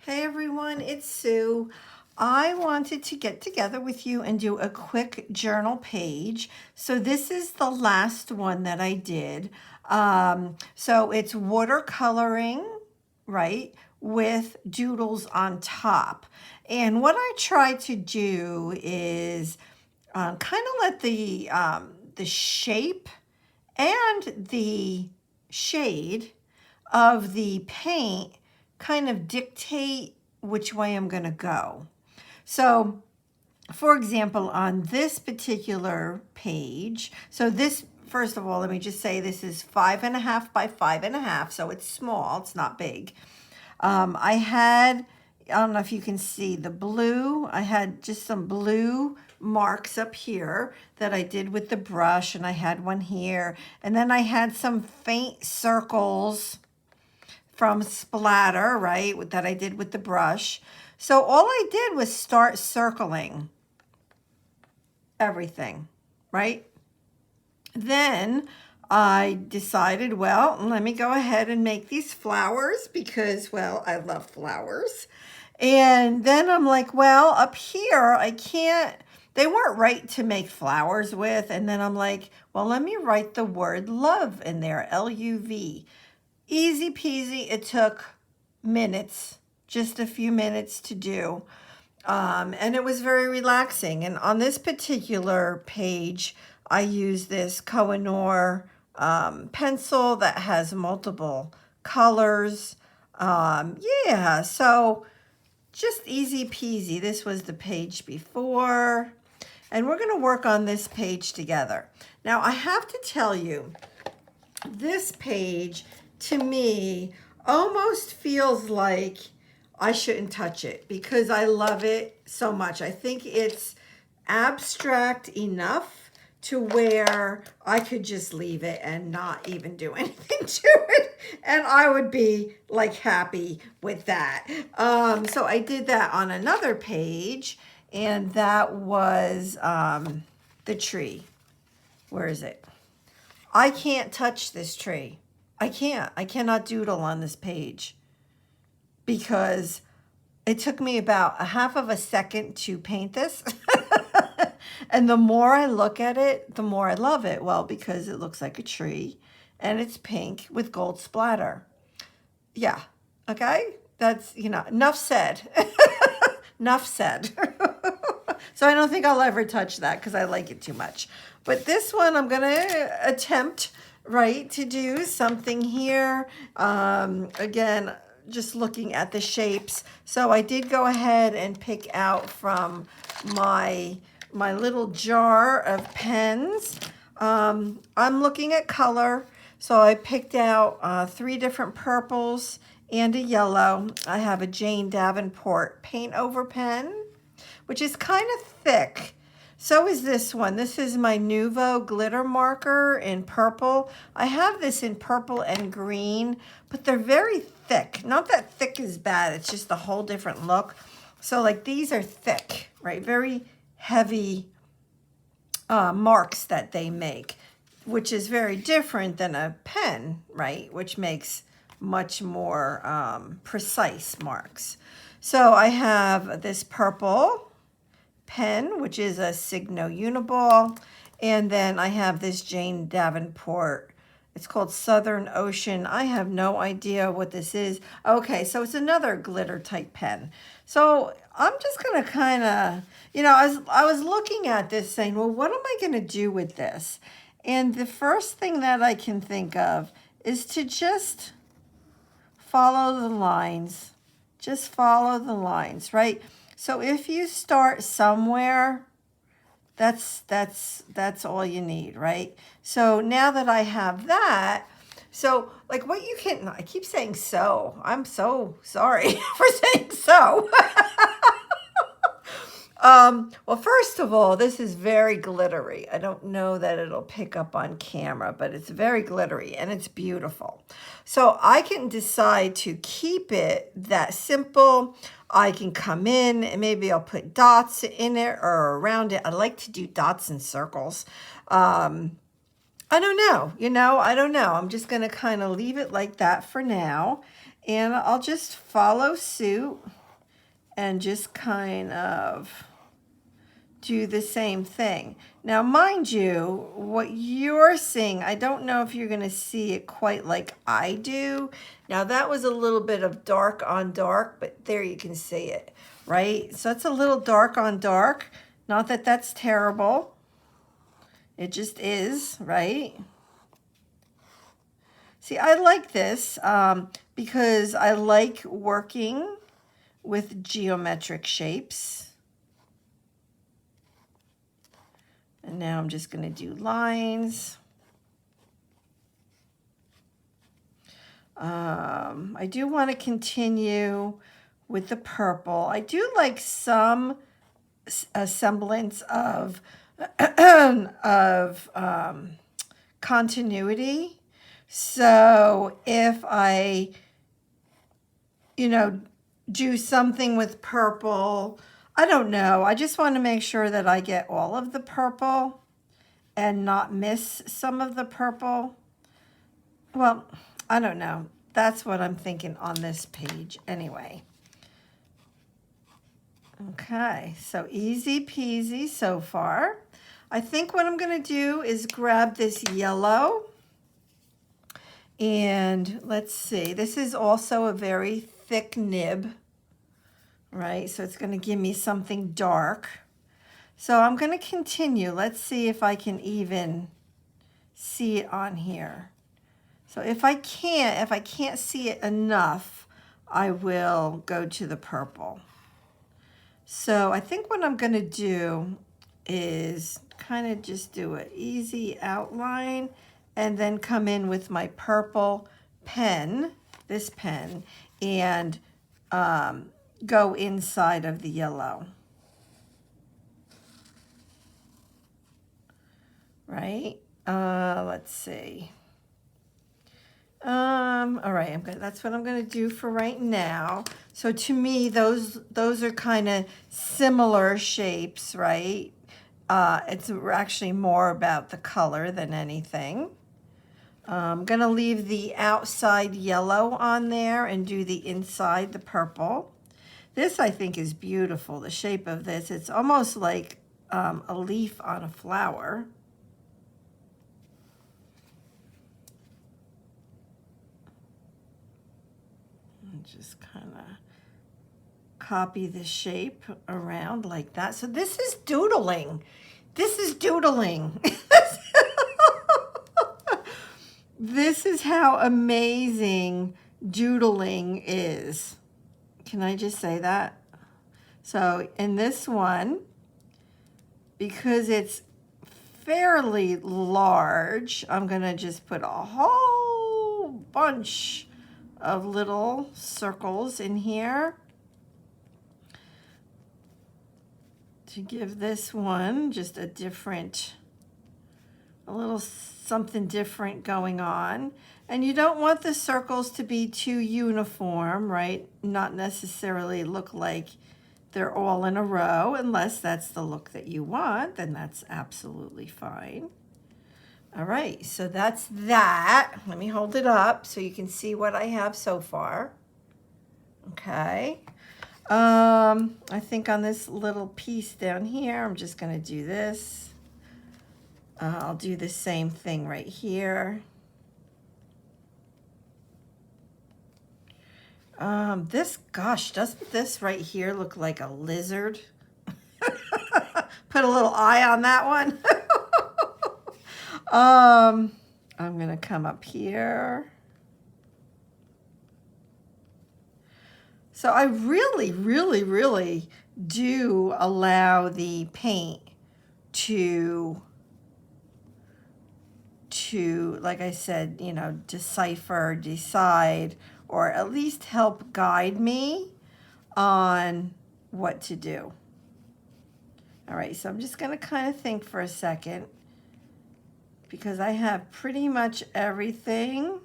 Hey everyone, it's Sue. I wanted to get together with you and do a quick journal page. So this is the last one that I did. So it's watercoloring, right, with doodles on top. And what I try to do is kind of let the shape and the shade of the paint kind of dictate which way I'm going to go. So, for example, on this particular page, so this, first of all, let me just say this is 5.5 by 5.5, so it's small, it's not big. I don't know if you can see the blue, I had just some blue marks up here that I did with the brush, and I had one here, and then I had some faint circles from splatter, right, that I did with the brush. So all I did was start circling everything, right? Then I decided, well, let me go ahead and make these flowers because, well, I love flowers. And then I'm like, well, up here, I can't, they weren't right to make flowers with. And then I'm like, well, let me write the word love in there, L-U-V. Easy peasy. It took minutes, just a few minutes to do. And it was very relaxing. And on this particular page, I use this Koh-i-Noor pencil that has multiple colors. Yeah, so just easy peasy. This was the page before. And we're going to work on this page together. Now, I have to tell you, this page to me almost feels like I shouldn't touch it because I love it so much. I think it's abstract enough to where I could just leave it and not even do anything to it. And I would be like happy with that. So I did that on another page, and that was the tree. Where is it? I can't touch this tree. I can't. I cannot doodle on this page because it took me about a half of a second to paint this. And the more I look at it, the more I love it. Well, because it looks like a tree and it's pink with gold splatter. Yeah. Okay. That's, enough said. Enough said. So I don't think I'll ever touch that because I like it too much. But this one I'm going to attempt, right, to do something here. Again, just looking at the shapes. So I did go ahead and pick out from my little jar of pens. I'm looking at color. So I picked out 3 different purples and a yellow. I have a Jane Davenport paint over pen, which is kind of thick. So is this one. This is my Nuvo glitter marker in purple. I have this in purple and green, but they're very thick. Not that thick is bad. It's just a whole different look. So like these are thick, right? Very heavy marks that they make, which is very different than a pen, right? Which makes much more precise marks. So I have this purple pen, which is a Signo Uniball. And then I have this Jane Davenport. It's called Southern Ocean. I have no idea what this is. Okay, so it's another glitter type pen. So I'm just going to kind of, I was looking at this saying, well, what am I going to do with this? And the first thing that I can think of is to just follow the lines. Just follow the lines, right? So if you start somewhere, that's all you need, right? So now that I have that, so like what you can, I keep saying so. I'm so sorry for saying so. Well, first of all, this is very glittery. I don't know that it'll pick up on camera, but it's very glittery and it's beautiful. So I can decide to keep it that simple. I can come in and maybe I'll put dots in it or around it. I like to do dots and circles. I don't know, I don't know. I'm just going to kind of leave it like that for now. And I'll just follow suit and just kind of do the same thing. Now, mind you, what you're seeing, I don't know if you're going to see it quite like I do. Now, that was a little bit of dark on dark, but there you can see it, right? So it's a little dark on dark. Not that that's terrible. It just is, right? See, I like this because I like working with geometric shapes. And now I'm just going to do lines. I do want to continue with the purple. I do like some semblance of, continuity. So if I, do something with purple, I don't know. I just want to make sure that I get all of the purple and not miss some of the purple. Well, I don't know. That's what I'm thinking on this page anyway. Okay, so easy peasy so far. I think what I'm going to do is grab this yellow. And let's see, this is also a very thick nib, right? So it's going to give me something dark. So I'm going to continue. Let's see if I can even see it on here. So if I can't see it enough, I will go to the purple. So I think what I'm going to do is kind of just do an easy outline and then come in with my purple pen, this pen, and go inside of the yellow. Right? Let's see. All right, that's what I'm going to do for right now. So to me, those are kind of similar shapes, right? It's actually more about the color than anything. I'm going to leave the outside yellow on there and do the inside the purple. This I think is beautiful, the shape of this. It's almost like a leaf on a flower. And just kind of copy the shape around like that. So this is doodling. This is doodling. This is how amazing doodling is. Can I just say that? So in this one, because it's fairly large, I'm going to just put a whole bunch of little circles in here to give this one just a little something different going on. And you don't want the circles to be too uniform, right? Not necessarily look like they're all in a row, unless that's the look that you want, then that's absolutely fine. All right, so that's that. Let me hold it up so you can see what I have so far. Okay. I think on this little piece down here, I'm just going to do this. I'll do the same thing right here. Doesn't this right here look like a lizard? Put a little eye on that one. I'm going to come up here. So I really, really, really do allow the paint to like I said, decipher, decide, or at least help guide me on what to do. All right, so I'm just going to kind of think for a second because I have pretty much everything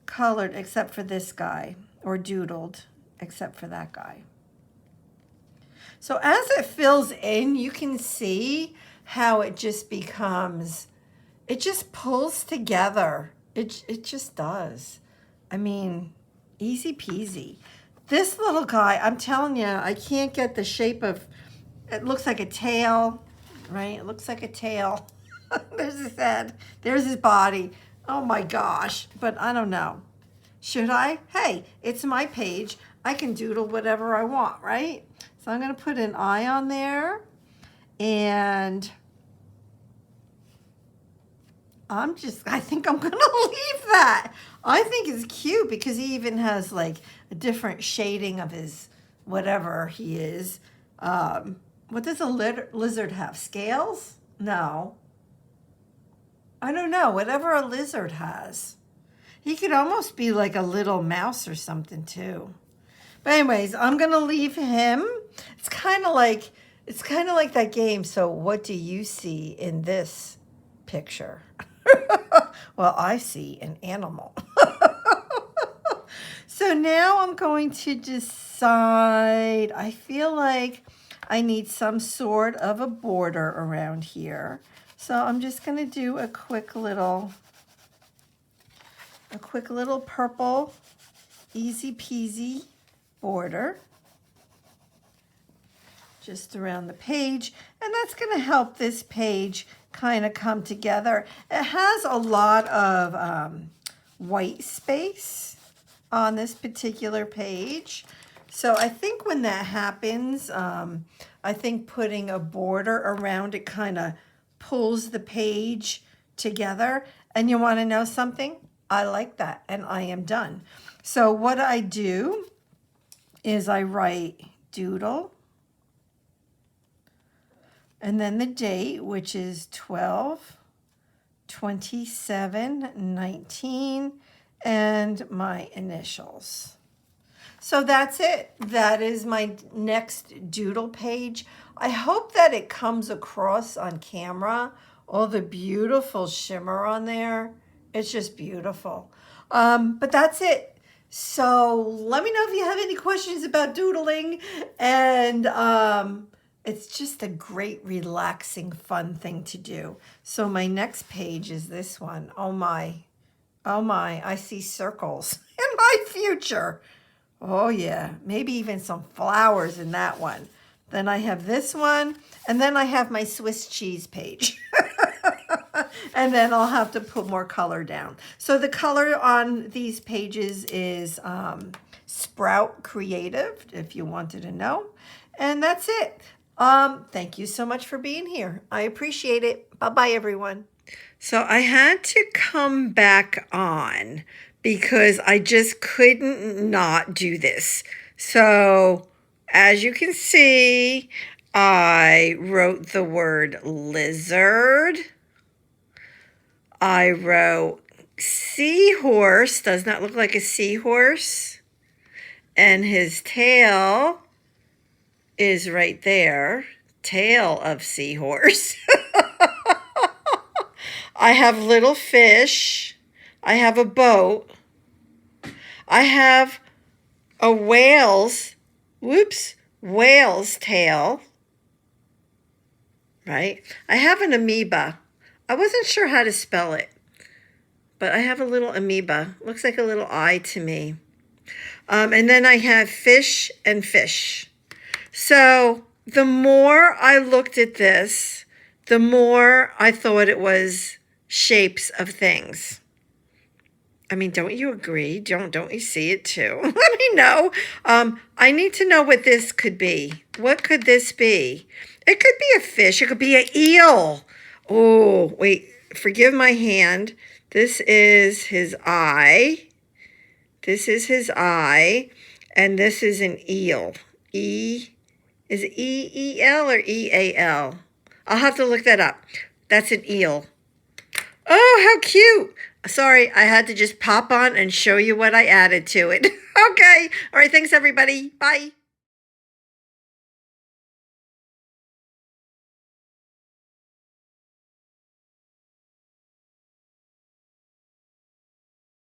colored except for this guy, or doodled except for that guy. So as it fills in, you can see how it just becomes, it just pulls together. It just does. I mean, easy peasy. This little guy, I'm telling you, I can't get the shape of, it looks like a tail, right? It looks like a tail. There's his head. There's his body. Oh my gosh. But I don't know. Should I? Hey, it's my page. I can doodle whatever I want, right? So I'm going to put an eye on there. And I think I'm going to leave that. I think it's cute because he even has like a different shading of his whatever he is. What does a lizard have? Scales? No. I don't know. Whatever a lizard has. He could almost be like a little mouse or something too. But anyways, I'm going to leave him. It's kind of like that game. So what do you see in this picture? Well, I see an animal. So now I'm going to decide, I feel like I need some sort of a border around here. So I'm just going to do a quick little purple, easy peasy border just around the page. And that's going to help this page kind of come together. It has a lot of white space on this particular page. So I think when that happens, I think putting a border around it kind of pulls the page together. And you want to know something? I like that, and I am done. So what I do is I write doodle, and then the date, which is 12/27/19, and my initials. So that's it. That is my next doodle page. I hope that it comes across on camera, all the beautiful shimmer on there. It's just beautiful. But that's it. So let me know if you have any questions about doodling. And it's just a great, relaxing, fun thing to do. So my next page is this one. Oh my, I see circles in my future. Oh yeah, maybe even some flowers in that one. Then I have this one, and then I have my Swiss cheese page. And then I'll have to put more color down. So the color on these pages is Sprout Creative, if you wanted to know. And that's it. Thank you so much for being here. I appreciate it. Bye-bye, everyone. So I had to come back on because I just couldn't not do this. So as you can see, I wrote the word lizard. I wrote seahorse, does not look like a seahorse. And his tail is right there, tail of seahorse. I have little fish. I have a boat. I have a whale's tail, right? I have an amoeba. I wasn't sure how to spell it, but I have a little amoeba. Looks like a little eye to me. And then I have fish and fish. So the more I looked at this, the more I thought it was shapes of things. I mean, don't you agree? Don't you see it too? Let me know. I need to know what this could be. What could this be? It could be a fish. It could be an eel. Oh, wait. Forgive my hand. This is his eye. This is his eye. And this is an eel. Is it E-E-L or E-A-L? I'll have to look that up. That's an eel. Oh, how cute. Sorry, I had to just pop on and show you what I added to it. Okay. All right. Thanks, everybody. Bye.